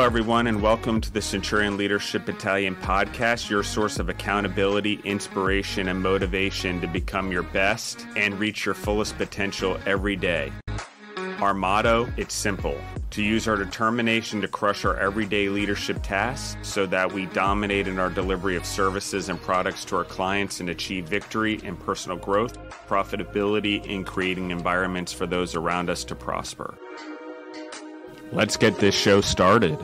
everyone, and welcome to the Centurion Leadership Battalion podcast, your source of accountability, inspiration, and motivation to become your best and reach your fullest potential every day. Our motto, it's simple: to use our determination to crush our everyday leadership tasks so that we dominate in our delivery of services and products to our clients and achieve victory and personal growth, profitability, and creating environments for those around us to prosper. Let's get this show started.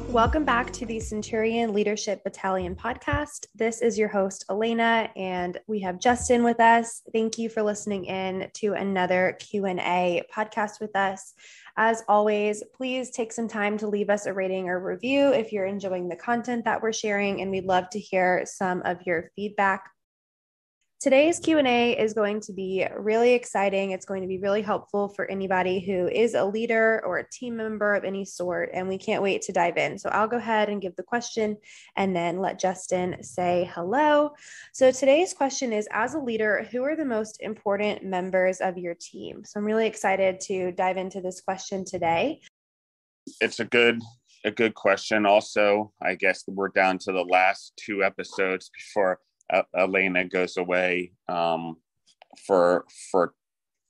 Welcome back to the Centurion Leadership Battalion podcast. This is your host, Alaina, and we have Justin with us. Thank you for listening in to another Q&A podcast with us. As always, please take some time to leave us a rating or review if you're enjoying the content that we're sharing, and we'd love to hear some of your feedback. Today's Q&A is going to be really exciting. It's going to be really helpful for anybody who is a leader or a team member of any sort, and we can't wait to dive in. So I'll go ahead and give the question and then let Justin say hello. So today's question is, as a leader, who are the most important members of your team? So I'm really excited to dive into this question today. It's a good question. Also, I guess we're down to the last two episodes before Alaina goes away for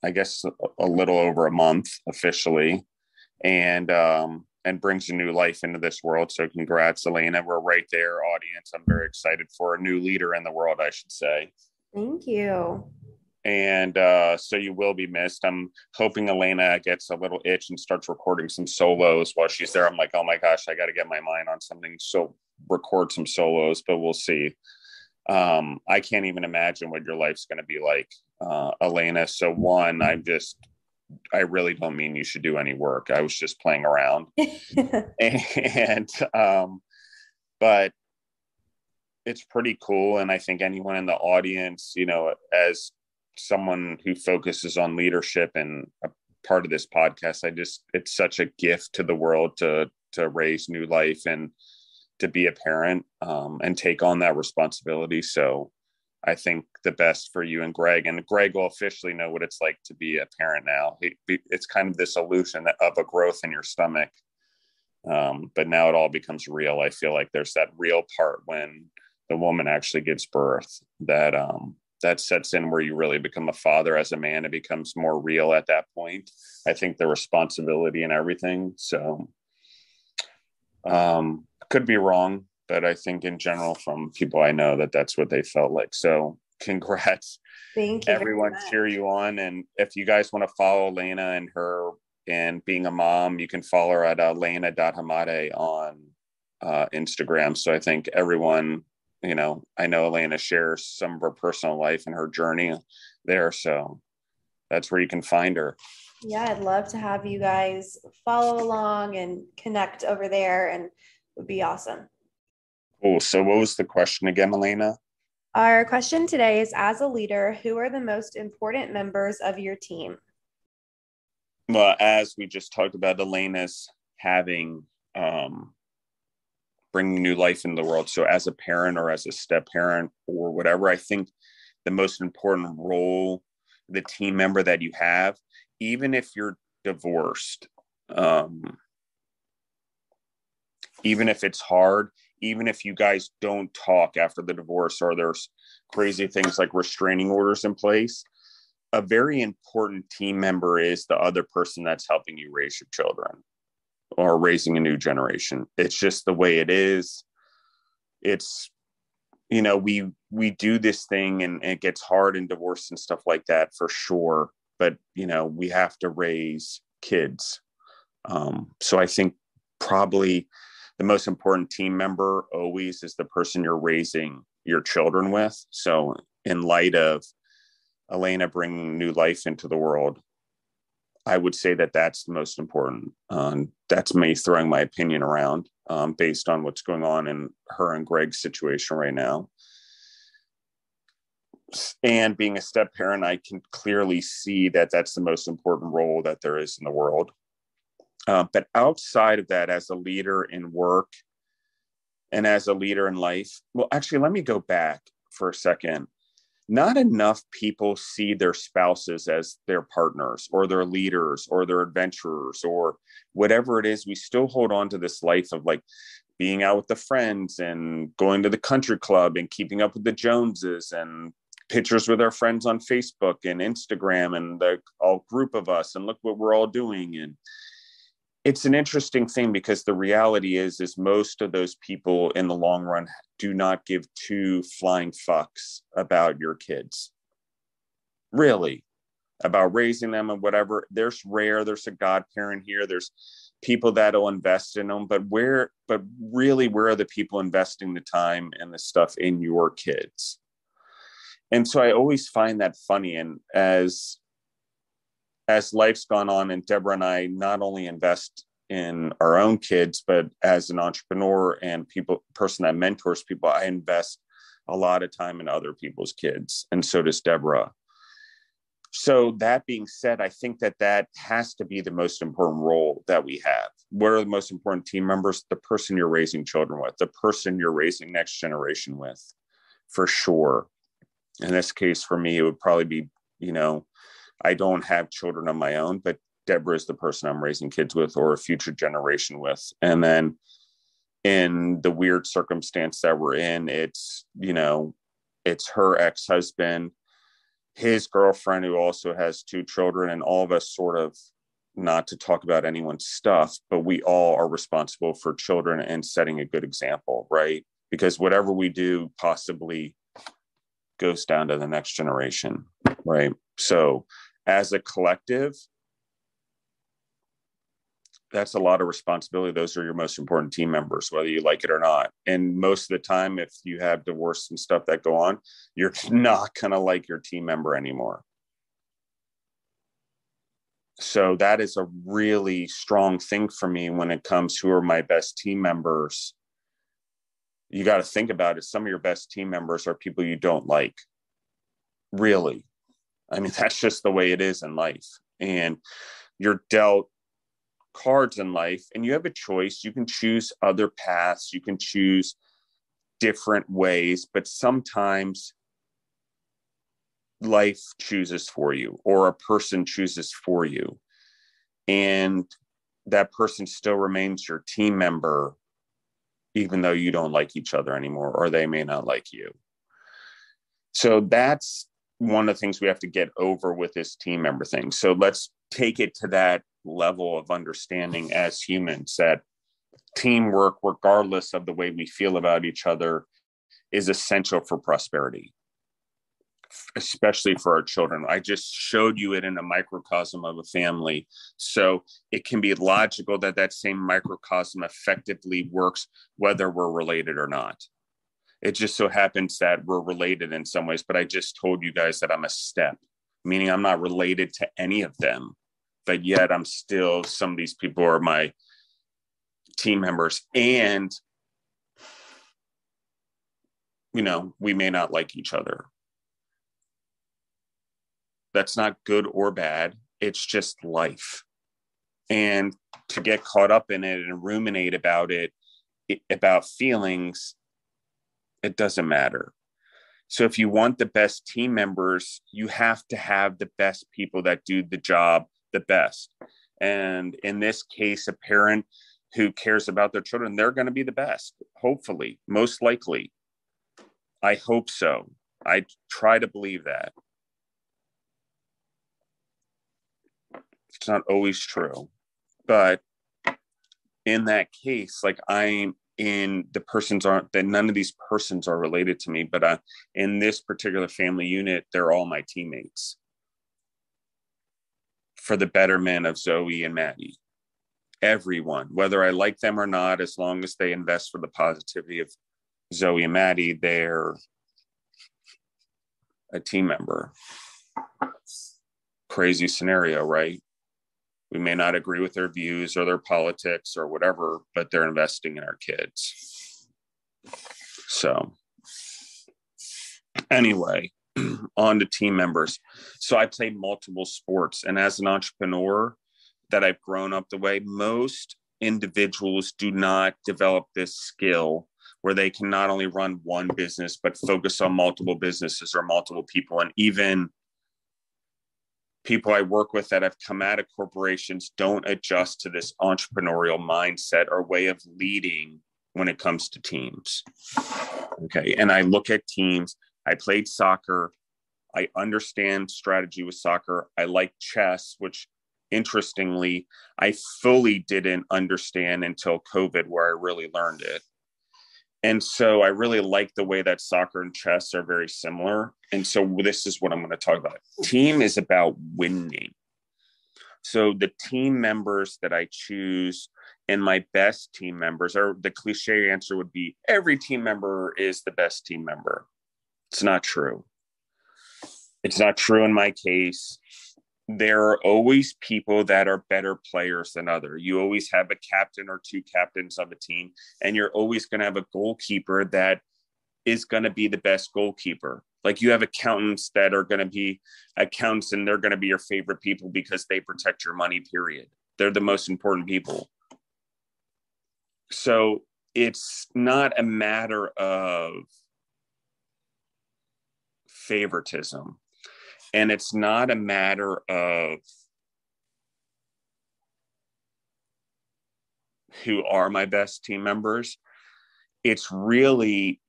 I guess a little over a month officially, and brings a new life into this world. So congrats, Alaina. We're right there, audience. I'm very excited for a new leader in the world, I should say. Thank you. And so you will be missed. I'm hoping Alaina gets a little itch and starts recording some solos while she's there. I'm like, oh my gosh, I got to get my mind on something. So record some solos, but we'll see. I can't even imagine what your life's going to be like, Alaina. So one, I really don't mean you should do any work. I was just playing around. But it's pretty cool. And I think anyone in the audience, as someone who focuses on leadership and a part of this podcast, it's such a gift to the world to raise new life and to be a parent and take on that responsibility. So I think the best for you and Greg will officially know what it's like to be a parent now. It's kind of this illusion of a growth in your stomach. But now it all becomes real. I feel like there's that real part when the woman actually gives birth that sets in where you really become a father as a man. It becomes more real at that point. I think the responsibility and everything. So, could be wrong, but I think in general from people I know that's what they felt like. So congrats. Thank you. Everyone cheer you on. And if you guys want to follow Alaina and her and being a mom, you can follow her at Alaina.Hamade on Instagram. So I think everyone, I know Alaina shares some of her personal life and her journey there. So that's where you can find her. Yeah, I'd love to have you guys follow along and connect over there, and would be awesome. Cool. So what was the question again, Alaina? Our question today is, as a leader, who are the most important members of your team? Well, as we just talked about, Alaina's having, bringing new life into the world. So as a parent or as a step parent or whatever, I think the most important role, the team member that you have, even if you're divorced, even if it's hard, even if you guys don't talk after the divorce or there's crazy things like restraining orders in place, a very important team member is the other person that's helping you raise your children or raising a new generation. It's just the way it is. It's, we do this thing and it gets hard in divorce and stuff like that for sure. But, we have to raise kids. So I think probably the most important team member always is the person you're raising your children with. So in light of Alaina bringing new life into the world, I would say that's the most important. That's me throwing my opinion around based on what's going on in her and Greg's situation right now. And being a step parent, I can clearly see that's the most important role that there is in the world. But outside of that, as a leader in work, and as a leader in life, well, actually, let me go back for a second. Not enough people see their spouses as their partners or their leaders or their adventurers or whatever it is. We still hold on to this life of like being out with the friends and going to the country club and keeping up with the Joneses and pictures with our friends on Facebook and Instagram and the all group of us and look what we're all doing. And it's an interesting thing because the reality is most of those people in the long run do not give two flying fucks about your kids, really, about raising them and whatever. There's a godparent here. There's people that'll invest in them, but really, where are the people investing the time and the stuff in your kids? And so I always find that funny. And as life's gone on, and Deborah and I not only invest in our own kids, but as an entrepreneur and person that mentors people, I invest a lot of time in other people's kids. And so does Deborah. So that being said, I think that has to be the most important role that we have. What are the most important team members? The person you're raising children with, the person you're raising next generation with, for sure. In this case, for me, it would probably be, I don't have children of my own, but Deborah is the person I'm raising kids with or a future generation with. And then in the weird circumstance that we're in, it's her ex-husband, his girlfriend, who also has 2 children, and all of us sort of, not to talk about anyone's stuff, but we all are responsible for children and setting a good example, right? Because whatever we do possibly goes down to the next generation, right? So as a collective, that's a lot of responsibility. Those are your most important team members, whether you like it or not. And most of the time, if you have divorce and stuff that go on, you're not going to like your team member anymore. So that is a really strong thing for me when it comes to who are my best team members. You got to think about it. Some of your best team members are people you don't like. Really. I mean, that's just the way it is in life. And you're dealt cards in life and you have a choice. You can choose other paths. You can choose different ways, but sometimes life chooses for you or a person chooses for you. And that person still remains your team member, even though you don't like each other anymore, or they may not like you. So that's one of the things we have to get over with this team member thing. So let's take it to that level of understanding as humans, that teamwork, regardless of the way we feel about each other, is essential for prosperity, especially for our children. I just showed you it in a microcosm of a family. So it can be logical that same microcosm effectively works whether we're related or not. It just so happens that we're related in some ways, but I just told you guys that I'm a step, meaning I'm not related to any of them, but yet I'm still, some of these people are my team members. And, we may not like each other. That's not good or bad. It's just life. And to get caught up in it and ruminate about it, about feelings, it doesn't matter. So if you want the best team members, you have to have the best people that do the job the best. And in this case, a parent who cares about their children, they're going to be the best, hopefully, most likely. I hope so. I try to believe that. It's not always true, but in that case, like I'm in the persons aren't that none of these persons are related to me, but in this particular family unit, they're all my teammates for the betterment of Zoe and Maddie. Everyone, whether I like them or not, as long as they invest for the positivity of Zoe and Maddie, they're a team member. Crazy scenario, right? We may not agree with their views or their politics or whatever, but they're investing in our kids. So anyway, on to team members. So I played multiple sports, and as an entrepreneur that I've grown up the way, most individuals do not develop this skill where they can not only run one business, but focus on multiple businesses or multiple people. And even people I work with that have come out of corporations don't adjust to this entrepreneurial mindset or way of leading when it comes to teams. Okay. And I look at teams. I played soccer. I understand strategy with soccer. I like chess, which interestingly, I fully didn't understand until COVID, where I really learned it. And so I really like the way that soccer and chess are very similar. And so this is what I'm going to talk about. Team is about winning. So the team members that I choose and my best team members, or the cliche answer would be every team member is the best team member. It's not true. It's not true in my case. There are always people that are better players than others. You always have a captain or two captains of a team, and you're always going to have a goalkeeper that is going to be the best goalkeeper. Like you have accountants that are going to be accountants, and they're going to be your favorite people because they protect your money, period. They're the most important people. So it's not a matter of favoritism. And it's not a matter of who are my best team members. It's really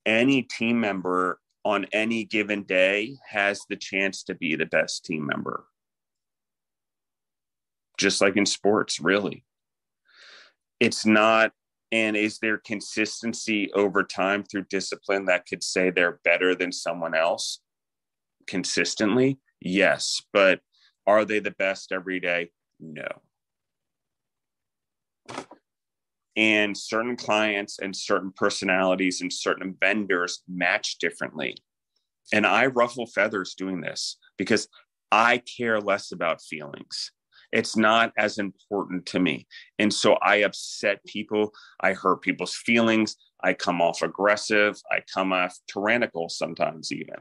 any team member on any given day has the chance to be the best team member. Just like in sports, really. It's not, and is there consistency over time through discipline that could say they're better than someone else? Consistently, yes, but are they the best every day? No. And certain clients and certain personalities and certain vendors match differently. And I ruffle feathers doing this because I care less about feelings. It's not as important to me. And so I upset people. I hurt people's feelings. I come off aggressive. I come off tyrannical sometimes even.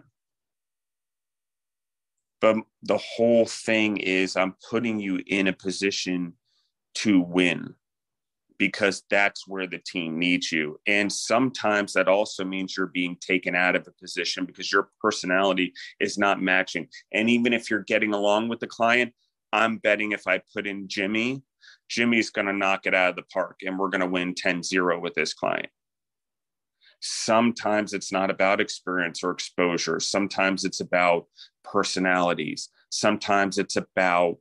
But the whole thing is I'm putting you in a position to win because that's where the team needs you. And sometimes that also means you're being taken out of a position because your personality is not matching. And even if you're getting along with the client, I'm betting if I put in Jimmy's going to knock it out of the park and we're going to win 10-0 with this client. Sometimes it's not about experience or exposure. Sometimes it's about personalities. Sometimes it's about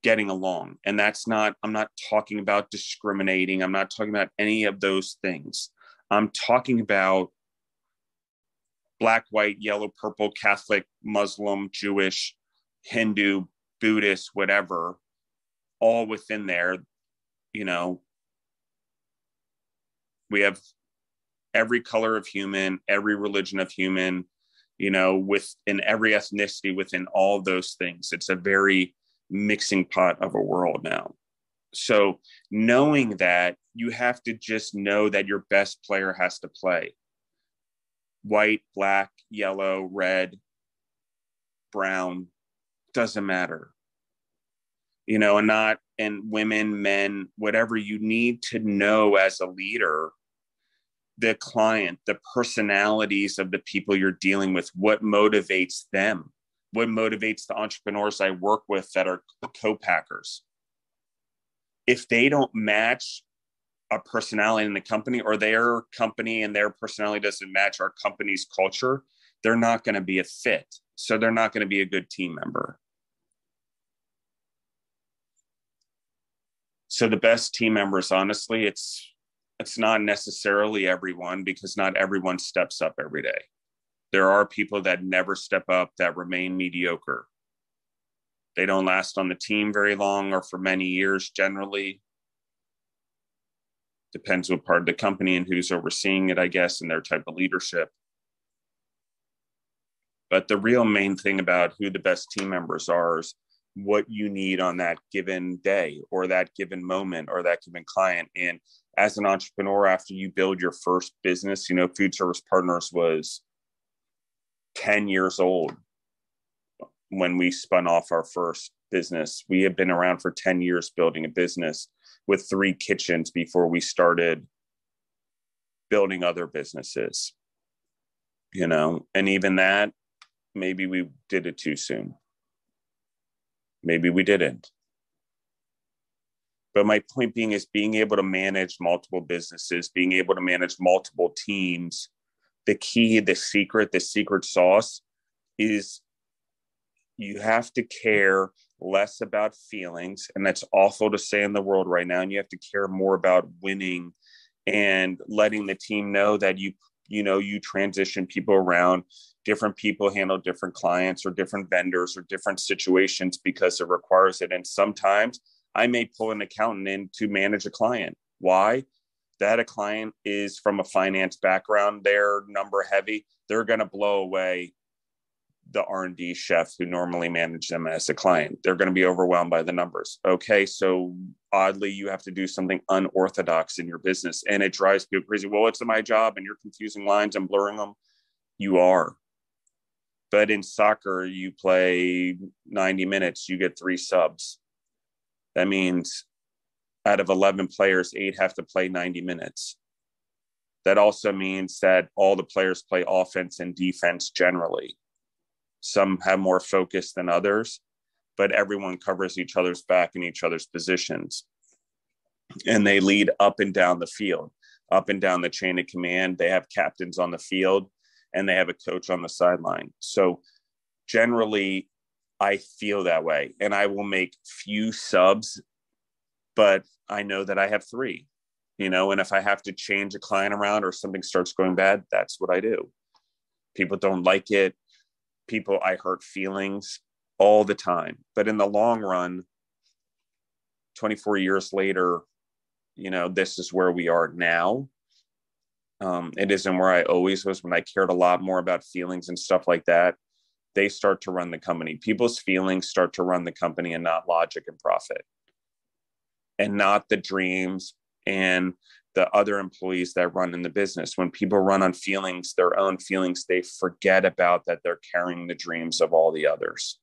getting along. And I'm not talking about discriminating. I'm not talking about any of those things. I'm talking about black, white, yellow, purple, Catholic, Muslim, Jewish, Hindu, Buddhist, whatever, all within there. You know, we have every color of human, every religion of human, you know, within every ethnicity, within all those things. It's a very mixing pot of a world now. So knowing that, you have to just know that your best player has to play. White, black, yellow, red, brown, doesn't matter. You know, and women, men, whatever, you need to know as a leader the client, the personalities of the people you're dealing with, what motivates them, what motivates the entrepreneurs I work with that are co-packers. If they don't match a personality in the company, or their company and their personality doesn't match our company's culture, they're not going to be a fit. So they're not going to be a good team member. So the best team members, honestly, it's not necessarily everyone, because not everyone steps up every day. There are people that never step up, that remain mediocre. They don't last on the team very long or for many years generally. Depends what part of the company and who's overseeing it, I guess, and their type of leadership. But the real main thing about who the best team members are is what you need on that given day or that given moment or that given client. And as an entrepreneur, after you build your first business, you know, Food Service Partners was 10 years old when we spun off our first business. We had been around for 10 years building a business with 3 kitchens before we started building other businesses, and even that, maybe we did it too soon. Maybe we didn't. But my point being is being able to manage multiple businesses, being able to manage multiple teams. The key, the secret sauce is you have to care less about feelings. And that's awful to say in the world right now. And you have to care more about winning and letting the team know that you transition people around. Different people handle different clients or different vendors or different situations because it requires it. And sometimes I may pull an accountant in to manage a client. Why? That a client is from a finance background, they're number heavy, they're going to blow away the R&D chef who normally manage them as a client. They're going to be overwhelmed by the numbers. Okay, so oddly, you have to do something unorthodox in your business, and it drives people crazy. Well, it's my job, and you're confusing lines and blurring them. You are. But in soccer, you play 90 minutes, you get 3 subs. That means out of 11 players, 8 have to play 90 minutes. That also means that all the players play offense and defense generally. Some have more focus than others, but everyone covers each other's back in each other's positions. And they lead up and down the field, up and down the chain of command. They have captains on the field and they have a coach on the sideline. So generally, I feel that way. And I will make few subs, but I know that I have 3, and if I have to change a client around or something starts going bad, that's what I do. People don't like it. I hurt feelings all the time. But in the long run, 24 years later, this is where we are now. It isn't where I always was when I cared a lot more about feelings and stuff like that. They start to run the company. People's feelings start to run the company and not logic and profit. And not the dreams and the other employees that run in the business. When people run on feelings, their own feelings, they forget about that they're carrying the dreams of all the others.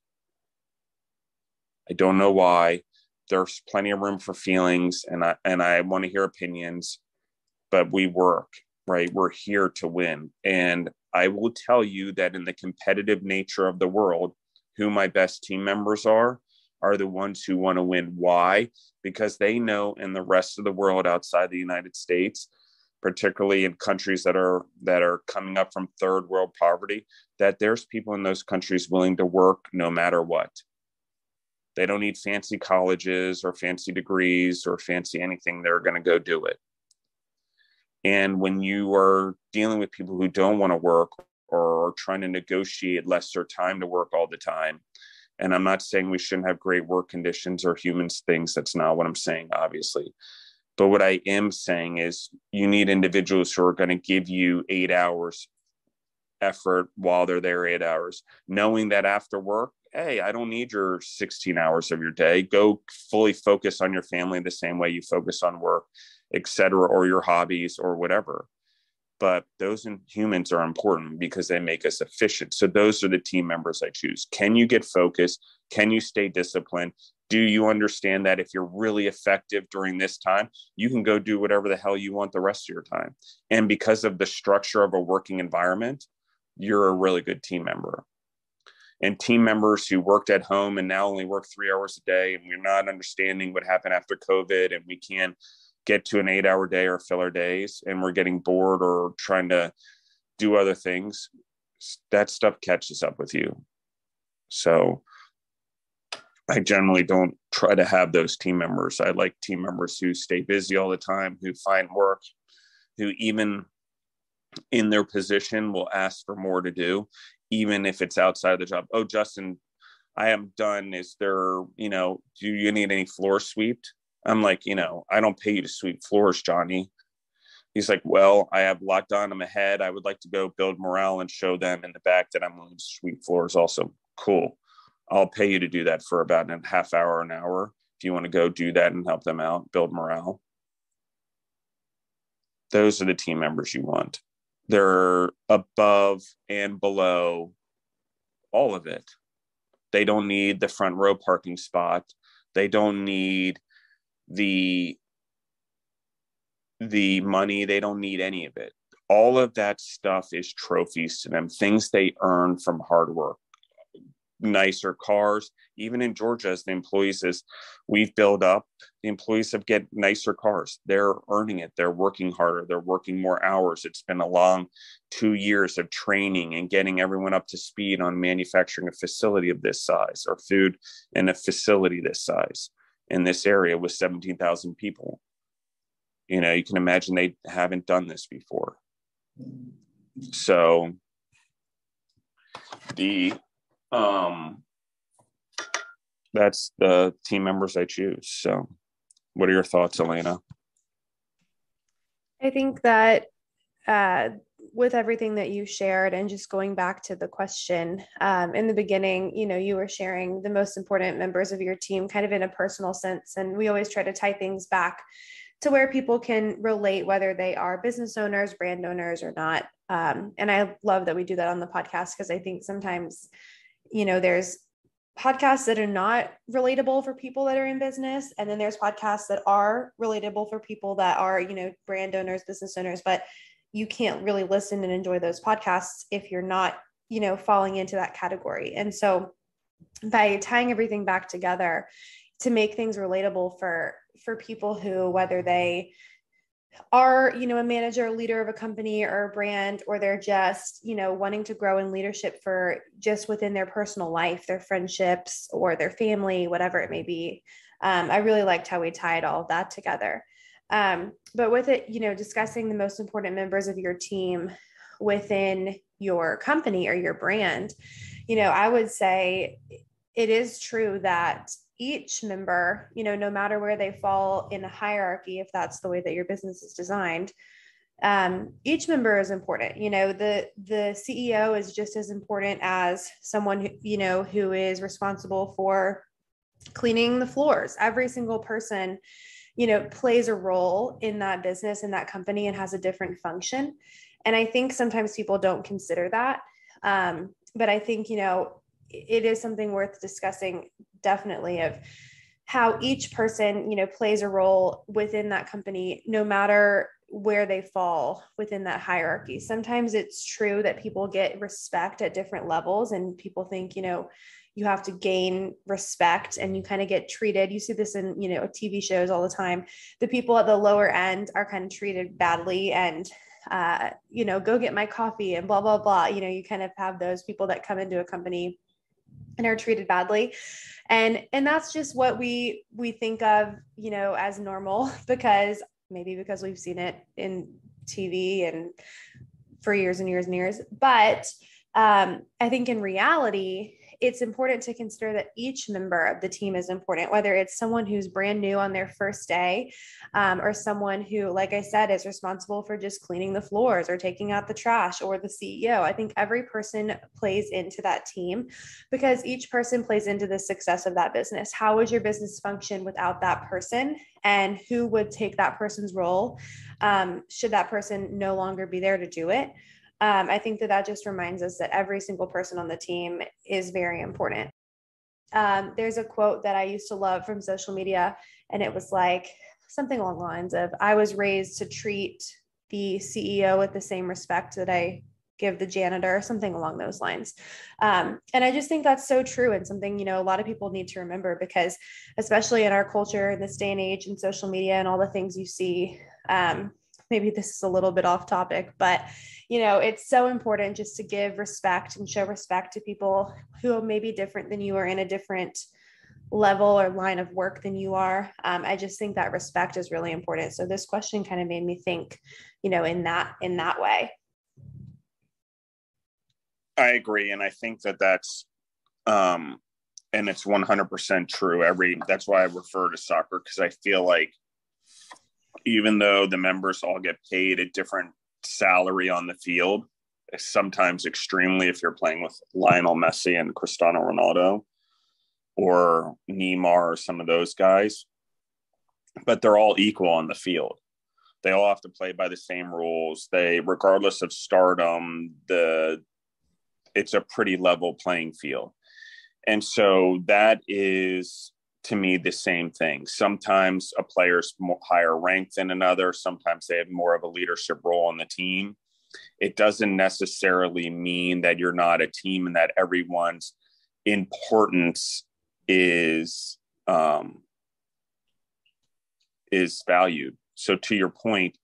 I don't know why. There's plenty of room for feelings, and I want to hear opinions, but we work, right? We're here to win. And I will tell you that in the competitive nature of the world, who my best team members are the ones who want to win. Why? Because they know in the rest of the world outside the United States, particularly in countries that are coming up from third world poverty, that there's people in those countries willing to work no matter what. They don't need fancy colleges or fancy degrees or fancy anything. They're going to go do it. And when you are dealing with people who don't want to work or are trying to negotiate lesser time to work all the time, and I'm not saying we shouldn't have great work conditions or humans things. That's not what I'm saying, obviously. But what I am saying is you need individuals who are going to give you 8 hours effort while they're there 8 hours, knowing that after work, hey, I don't need your 16 hours of your day. Go fully focus on your family the same way you focus on work, etc., or your hobbies or whatever. But those humans are important because they make us efficient. So those are the team members I choose. Can you get focused? Can you stay disciplined? Do you understand that if you're really effective during this time, you can go do whatever the hell you want the rest of your time? And because of the structure of a working environment, you're a really good team member. And team members who worked at home and now only work 3 hours a day, and we're not understanding what happened after COVID, and we can't get to an 8-hour day or filler days, and we're getting bored or trying to do other things, that stuff catches up with you. So I generally don't try to have those team members. I like team members who stay busy all the time, who find work, who even in their position will ask for more to do, even if it's outside of the job. Oh, Justin, I am done. Is there, do you need any floor swept? I'm like, I don't pay you to sweep floors, Johnny. He's like, well, I have a lot done. I'm ahead. I would like to go build morale and show them in the back that I'm willing to sweep floors also. Cool. I'll pay you to do that for about a half hour, an hour. If you want to go do that and help them out, build morale. Those are the team members you want. They're above and below all of it. They don't need the front row parking spot. They don't need the the money. They don't need any of it. All of that stuff is trophies to them, things they earn from hard work. Nicer cars, even in Georgia, as the employees, as we've built up, the employees have get nicer cars. They're earning it. They're working harder. They're working more hours. It's been a long 2 years of training and getting everyone up to speed on manufacturing a facility of this size, or food in a facility this size in this area with 17,000 people. You know, you can imagine they haven't done this before. So that's the team members I choose. So what are your thoughts, Alaina? I think that with everything that you shared, and just going back to the question in the beginning, you know, you were sharing the most important members of your team kind of in a personal sense. And we always try to tie things back to where people can relate, whether they are business owners, brand owners, or not. And I love that we do that on the podcast, because I think sometimes, you know, there's podcasts that are not relatable for people that are in business. And then there's podcasts that are relatable for people that are, you know, brand owners, business owners, but you can't really listen and enjoy those podcasts if you're not, you know, falling into that category. And so by tying everything back together to make things relatable for people who, whether they are, you know, a manager, leader of a company or a brand, or they're just, you know, wanting to grow in leadership for just within their personal life, their friendships or their family, whatever it may be. I really liked how we tied all of that together. But with it, you know, discussing the most important members of your team within your company or your brand, you know, I would say it is true that each member, you know, no matter where they fall in a hierarchy, if that's the way that your business is designed, each member is important. You know, the CEO is just as important as someone who, you know, who is responsible for cleaning the floors. Every single person, you know, plays a role in that business, in that company, and has a different function. And I think sometimes people don't consider that. But I think, you know, it is something worth discussing, definitely, of how each person, you know, plays a role within that company, no matter where they fall within that hierarchy. Sometimes it's true that people get respect at different levels, and people think, you know, you have to gain respect and you kind of get treated. You see this in, you know, TV shows all the time. The people at the lower end are kind of treated badly, and you know, go get my coffee and blah, blah, blah. You know, you kind of have those people that come into a company and are treated badly. And that's just what we think of, you know, as normal, because we've seen it in TV and for years and years and years. But I think in reality, it's important to consider that each member of the team is important, whether it's someone who's brand new on their first day, or someone who, like I said, is responsible for just cleaning the floors or taking out the trash, or the CEO. I think every person plays into that team, because each person plays into the success of that business. How would your business function without that person? And who would take that person's role should that person no longer be there to do it? I think that just reminds us that every single person on the team is very important. There's a quote that I used to love from social media, and it was like something along the lines of, I was raised to treat the CEO with the same respect that I give the janitor, something along those lines. And I just think that's so true, and something, you know, a lot of people need to remember, because especially in our culture in this day and age, and social media and all the things you see, maybe this is a little bit off topic, but, you know, it's so important just to give respect and show respect to people who may be different than you, or in a different level or line of work than you are. I just think that respect is really important. So this question kind of made me think, you know, in that way. I agree. And I think that's, and it's 100% true. That's why I refer to soccer, because I feel like even though the members all get paid a different salary on the field, sometimes extremely, if you're playing with Lionel Messi and Cristiano Ronaldo or Neymar or some of those guys, but they're all equal on the field. They all have to play by the same rules. Regardless of stardom, it's a pretty level playing field. And so that is, to me the same thing. Sometimes a player's higher ranked than another. Sometimes they have more of a leadership role on the team. It doesn't necessarily mean that you're not a team and that everyone's importance is valued. So to your point,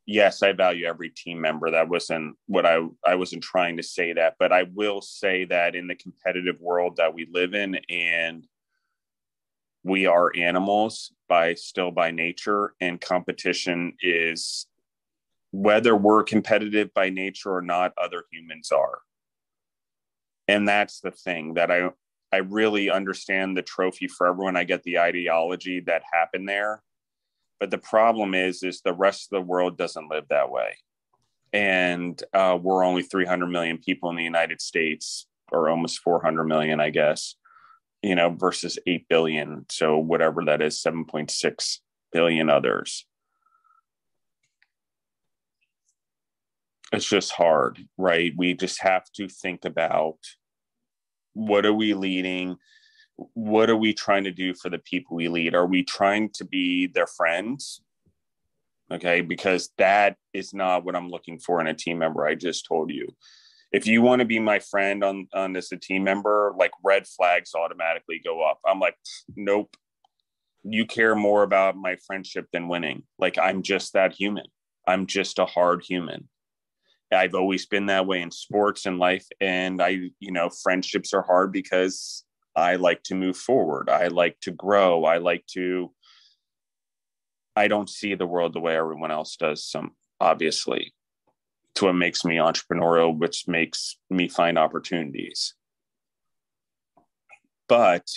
yes, I value every team member. That wasn't what I wasn't trying to say that, but I will say that in the competitive world that we live in, and we are animals by nature, and competition is, whether we're competitive by nature or not, other humans are. And that's the thing that I really understand the trophy for everyone. I get the ideology that happened there. But the problem is the rest of the world doesn't live that way. And we're only 300 million people in the United States, or almost 400 million, I guess, versus 8 billion. So whatever that is, 7.6 billion others. It's just hard, right? We just have to think about, what are we leading? What are we trying to do for the people we lead? Are we trying to be their friends? Okay, because that is not what I'm looking for in a team member. I just told you. If you want to be my friend on this a team member, like, red flags automatically go up. I'm like, nope. You care more about my friendship than winning. Like, I'm just that human. I'm just a hard human. I've always been that way in sports and life. And friendships are hard because I like to move forward. I like to grow. I don't see the world the way everyone else does, obviously. It's what makes me entrepreneurial, which makes me find opportunities. But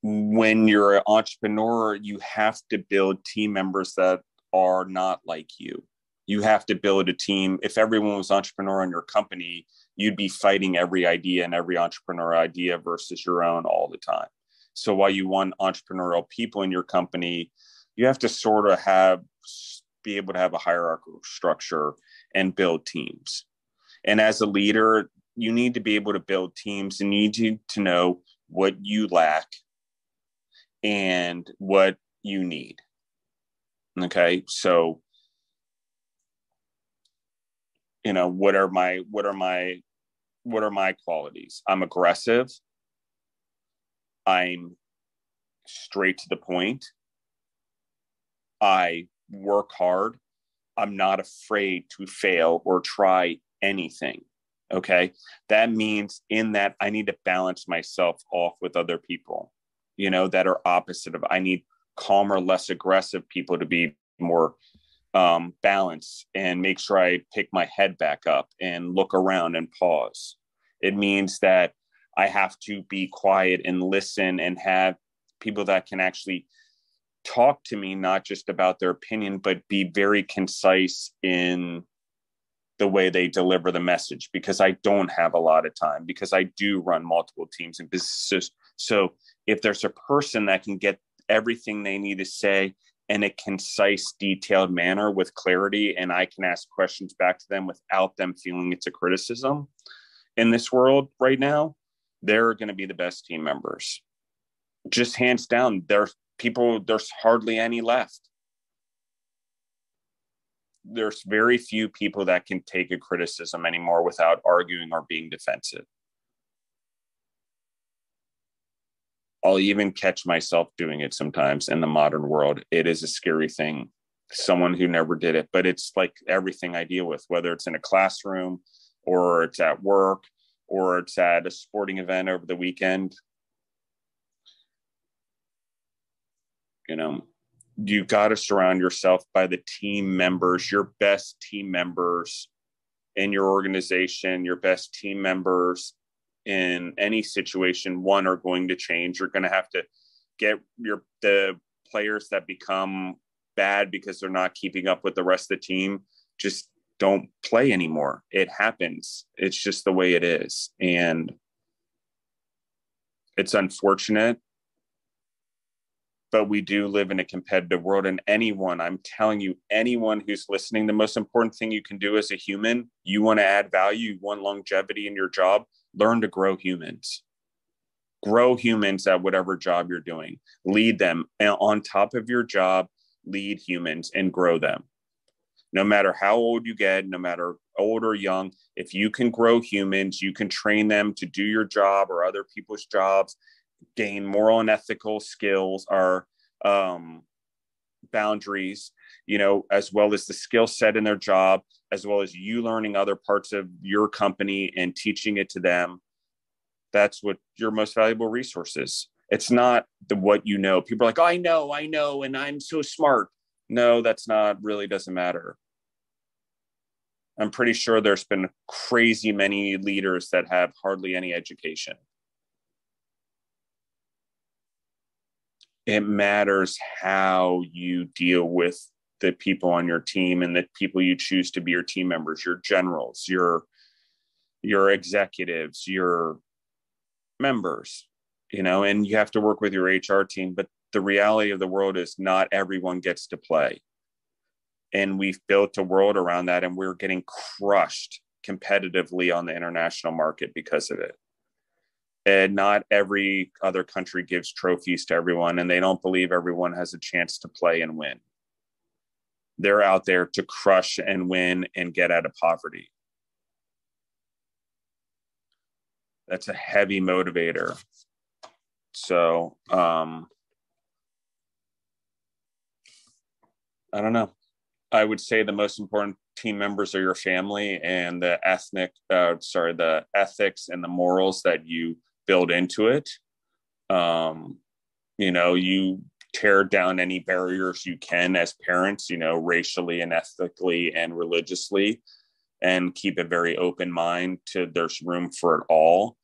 when you're an entrepreneur, you have to build team members that are not like you. You have to build a team. If everyone was entrepreneur in your company, you'd be fighting every idea and every entrepreneur idea versus your own all the time. So while you want entrepreneurial people in your company, you have to sort of be able to have a hierarchical structure and build teams. And as a leader, you need to be able to build teams, and you need to know what you lack and what you need. Okay. So, what are my qualities? I'm aggressive. I'm straight to the point. I work hard. I'm not afraid to fail or try anything. Okay. That means in that I need to balance myself off with other people, that are opposite of, I need calmer, less aggressive people to be more balance and make sure I pick my head back up and look around and pause. It means that I have to be quiet and listen and have people that can actually talk to me, not just about their opinion, but be very concise in the way they deliver the message, because I don't have a lot of time, because I do run multiple teams and businesses. So if there's a person that can get everything they need to say in a concise, detailed manner with clarity, and I can ask questions back to them without them feeling it's a criticism in this world right now, they're going to be the best team members. Just hands down. There's hardly any left. There's very few people that can take a criticism anymore without arguing or being defensive. I'll even catch myself doing it sometimes in the modern world. It is a scary thing. Someone who never did it, but it's like everything I deal with, whether it's in a classroom or it's at work or it's at a sporting event over the weekend. You got to surround yourself by the team members, your best team members in your organization, your best team members in any situation. One are going to change. You're going to have to get the players that become bad because they're not keeping up with the rest of the team. Just don't play anymore. It happens. It's just the way it is. And it's unfortunate, but we do live in a competitive world. And I'm telling you, anyone who's listening, the most important thing you can do as a human, you want to add value, you want longevity in your job, learn to grow humans. Grow humans at whatever job you're doing. Lead them. And on top of your job, lead humans and grow them. No matter how old you get, no matter old or young, if you can grow humans, you can train them to do your job or other people's jobs, gain moral and ethical skills or boundaries, as well as the skill set in their job, as well as you learning other parts of your company and teaching it to them. That's what your most valuable resource is. It's not what you know. People are like, oh, I know, and I'm so smart. No, that's not really doesn't matter. I'm pretty sure there's been crazy many leaders that have hardly any education. It matters how you deal with the people on your team and the people you choose to be your team members, your generals, your executives, your members, and you have to work with your HR team. But the reality of the world is not everyone gets to play. And we've built a world around that, and we're getting crushed competitively on the international market because of it. And not every other country gives trophies to everyone, and they don't believe everyone has a chance to play and win. They're out there to crush and win and get out of poverty. That's a heavy motivator. So, I don't know. I would say the most important team members are your family and the ethics and the morals that you build into it. You tear down any barriers you can as parents, racially and ethically and religiously, and keep a very open mind to there's room for it all.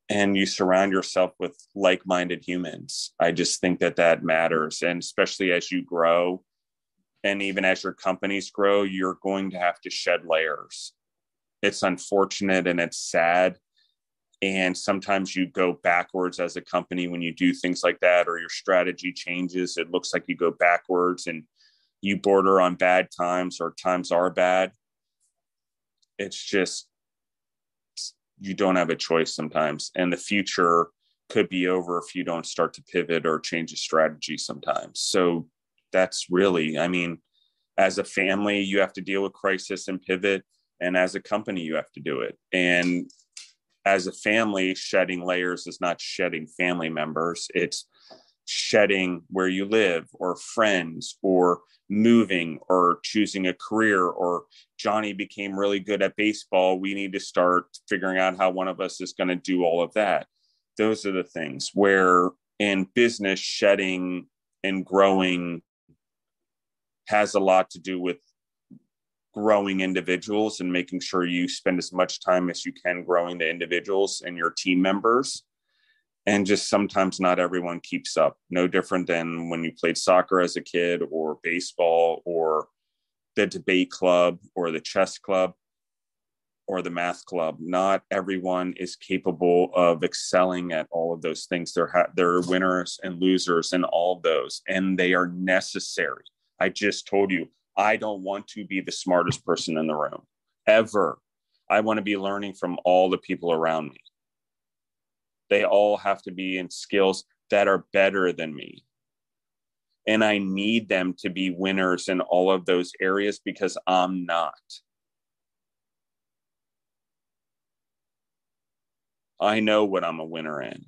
And you surround yourself with like-minded humans. I just think that matters. And especially as you grow, and even as your companies grow, you're going to have to shed layers. It's unfortunate and it's sad. And sometimes you go backwards as a company when you do things like that, or your strategy changes. It looks like you go backwards and you border on bad times, or times are bad. It's just, you don't have a choice sometimes. And the future could be over if you don't start to pivot or change a strategy sometimes. So that's really, as a family, you have to deal with crisis and pivot. And as a company, you have to do it. And as a family, shedding layers is not shedding family members. It's shedding where you live, or friends, or moving, or choosing a career, or Johnny became really good at baseball. We need to start figuring out how one of us is going to do all of that. Those are the things where in business, shedding and growing has a lot to do with growing individuals and making sure you spend as much time as you can growing the individuals and your team members. And just sometimes not everyone keeps up. No different than when you played soccer as a kid, or baseball, or the debate club, or the chess club, or the math club. Not everyone is capable of excelling at all of those things. There are winners and losers in all of those, and they are necessary. I just told you, I don't want to be the smartest person in the room, ever. I want to be learning from all the people around me. They all have to be in skills that are better than me. And I need them to be winners in all of those areas, because I'm not. I know what I'm a winner in,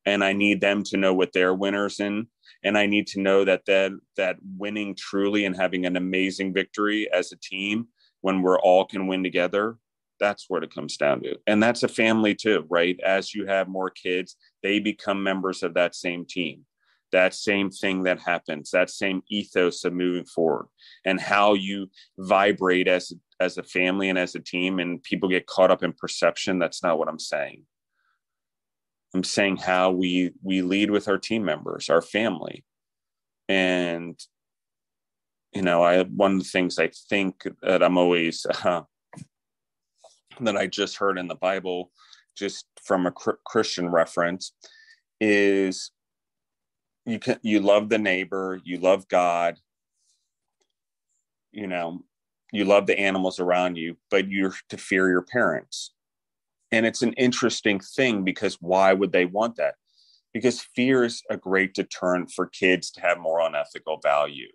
and I need them to know what they're winners in. And I need to know that winning truly and having an amazing victory as a team, when we're all can win together, that's what it comes down to. And that's a family too, right? As you have more kids, they become members of that same team. That same thing that happens, that same ethos of moving forward, and how you vibrate as a family and as a team. And people get caught up in perception. That's not what I'm saying. I'm saying how we lead with our team members, our family. And, one of the things I think that I'm always, that I just heard in the Bible, just from a Christian reference, is you love the neighbor, you love God, you love the animals around you, but you're to fear your parents. And it's an interesting thing, because why would they want that? Because fear is a great deterrent for kids to have moral and ethical value.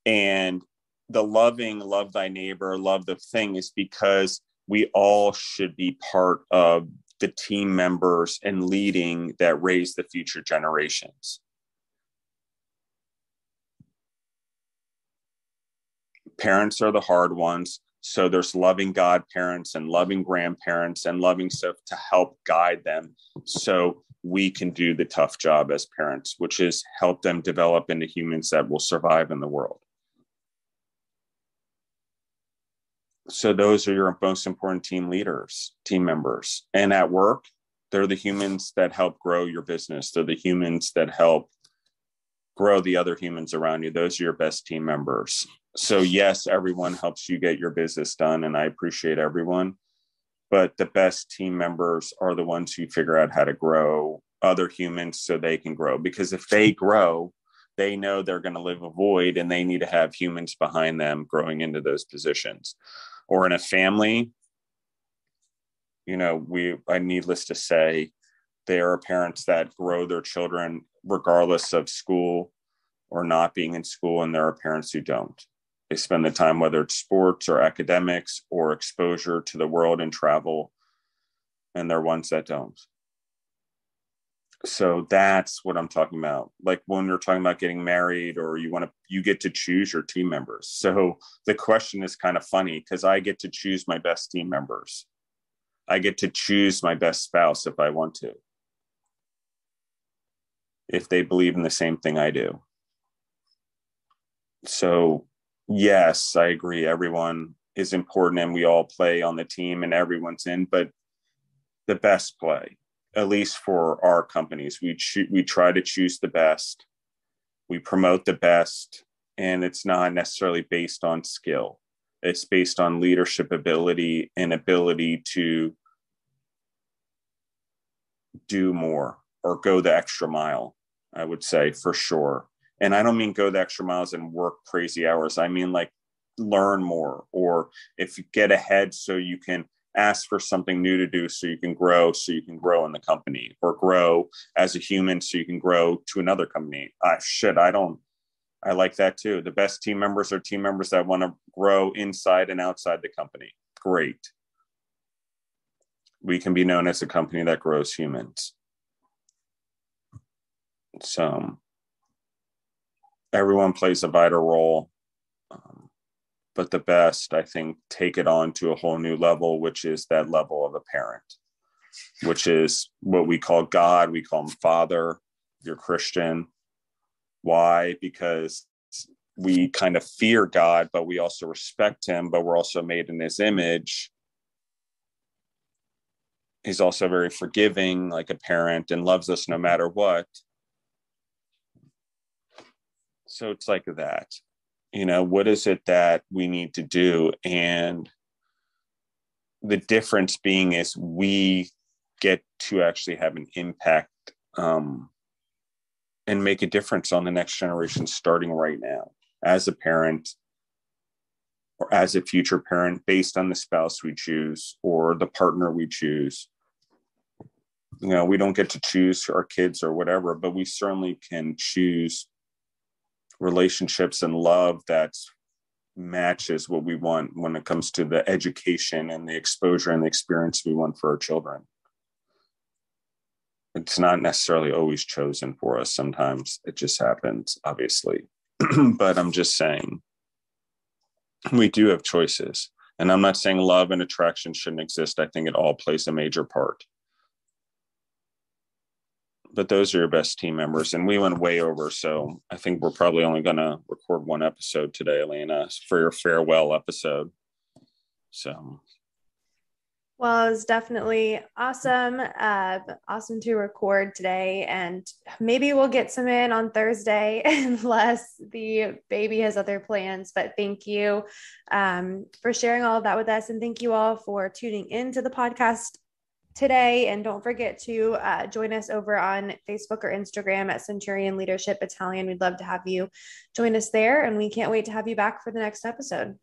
And the loving, love thy neighbor, love the thing, is because we all should be part of the team members and leading that raise the future generations. Parents are the hard ones. So there's loving godparents and loving grandparents and loving stuff to help guide them, so we can do the tough job as parents, which is help them develop into humans that will survive in the world. So those are your most important team leaders, team members. And at work, they're the humans that help grow your business. They're the humans that help grow the other humans around you. Those are your best team members. So yes, everyone helps you get your business done, and I appreciate everyone. But the best team members are the ones who figure out how to grow other humans so they can grow. Because if they grow, they know they're going to live a void, and they need to have humans behind them growing into those positions. Or in a family, I needless to say, there are parents that grow their children regardless of school or not being in school, and there are parents who don't. They spend the time, whether it's sports or academics or exposure to the world and travel, and there are ones that don't. So that's what I'm talking about. Like when you're talking about getting married, or you get to choose your team members. So the question is kind of funny, because I get to choose my best team members. I get to choose my best spouse if I want to, if they believe in the same thing I do. So yes, I agree. Everyone is important, and we all play on the team, and everyone's in, but the best play, at least for our companies, we try to choose the best. We promote the best, and it's not necessarily based on skill. It's based on leadership ability and ability to do more or go the extra mile, I would say, for sure. And I don't mean go the extra miles and work crazy hours. I mean like learn more, or if you get ahead so you can ask for something new to do, so you can grow in the company, or grow as a human so you can grow to another company. I like that too. The best team members are team members that want to grow inside and outside the company. Great. We can be known as a company that grows humans. So everyone plays a vital role. But the best, I think, take it on to a whole new level, which is that level of a parent, which is what we call God. We call him Father. If you're Christian. Why? Because we kind of fear God, but we also respect him, but we're also made in his image. He's also very forgiving, like a parent, and loves us no matter what. So it's like that. What is it that we need to do? And the difference being is we get to actually have an impact and make a difference on the next generation starting right now, as a parent or as a future parent, based on the spouse we choose or the partner we choose. We don't get to choose our kids or whatever, but we certainly can choose relationships and love that matches what we want when it comes to the education and the exposure and the experience we want for our children. It's not necessarily always chosen for us. Sometimes it just happens, obviously. But I'm just saying we do have choices. And I'm not saying love and attraction shouldn't exist. I think it all plays a major part. But those are your best team members. And we went way over. So I think we're probably only going to record one episode today, Alaina, for your farewell episode. So. Well, it was definitely awesome. Awesome to record today. And maybe we'll get some in on Thursday unless the baby has other plans. But thank you for sharing all of that with us. And thank you all for tuning into the podcast today. And don't forget to join us over on Facebook or Instagram at Centurion Leadership Battalion. We'd love to have you join us there. And we can't wait to have you back for the next episode.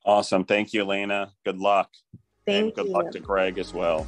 Awesome. Thank you, Alaina. Good luck. Thank and good you. luck to Greg as well.